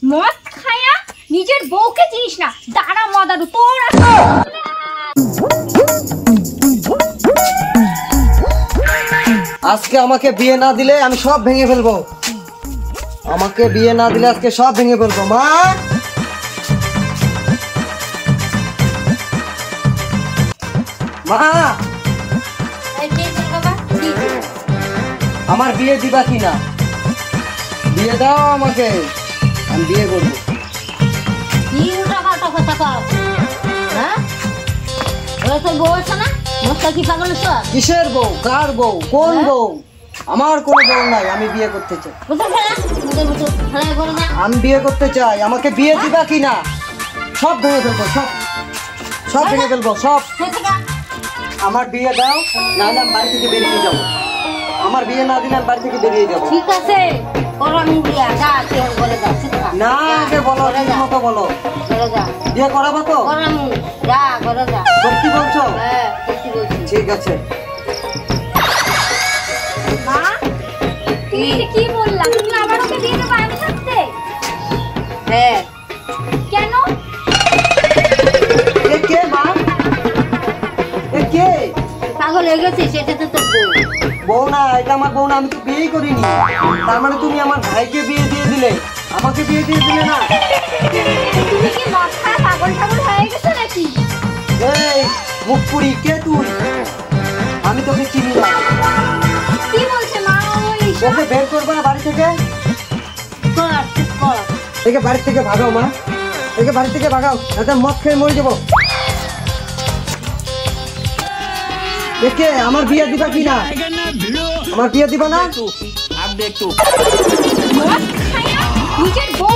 মদ খায়া নিজের বউকে চিনিস না? দাঁড়া মদারু, তোর আজকে আমাকে বিয়ে না দিলে আমি সব ভেঙে ফেলবো। আমাকে বিয়ে না দিলে আজকে সব ভেঙে ফেলবো। মা, মা, আমার বিয়ে দিবা কি না? বিয়ে দাও আমাকে, আমি বিয়ে করবো। কিসের বউ? কার বউ? কোন বউ? আমার কোনো বউ নাই, আমি বিয়ে করতে চাই। আমি বিয়ে করতে চাই, আমাকে বিয়ে দিবা কি না? সব ভেঙে ফেলবো, সব সব ভেঙে ফেলবো, সব। আমার বিয়ে দাও, নাহলে আমি বাড়ি থেকে বেরিয়ে যাবো। আমার বিয়ে না দিলে আমি বাড়ি থেকে বেরিয়ে যাবো। ঠিক আছে, না, আগে বলো, ঠিক মতো বলো। বিয়ে করাবো তো? সত্যি বলছো? ঠিক আছে। মা, তুমি কি বললা? তুমি আবার ওকে বিয়ে দেবো আমি থাকতে? হ্যাঁ। কেন? এ কে মা? এ কে? পাগল হয়ে গেছিস? এটা তো তোর বউ। বউ না, এটা আমার বউ না, আমি তো বিয়েই করিনি। তার মানে তুমি আমার ভাইকে বিয়ে দিয়ে দিলে, আমাকে বিয়ে দিয়ে দিলে না? তুমি কি মদ খায় পাগল টাগল হয়ে গেছো নাকি? এই মুখপুরি, কে তুই? আমি তোকে চিনি না। কি বলছে মা? ওকে বের করবে না বাড়ি থেকে? একে বাড়ি থেকে ভাগাও মা, একে বাড়ি থেকে ভাগাও, তাতে মদ খেয়ে মরে যাবো। একে আমার বিয়ে দিবা কি না? আমার বিয়ে দিবা না? মদ খায়া নিজের বউ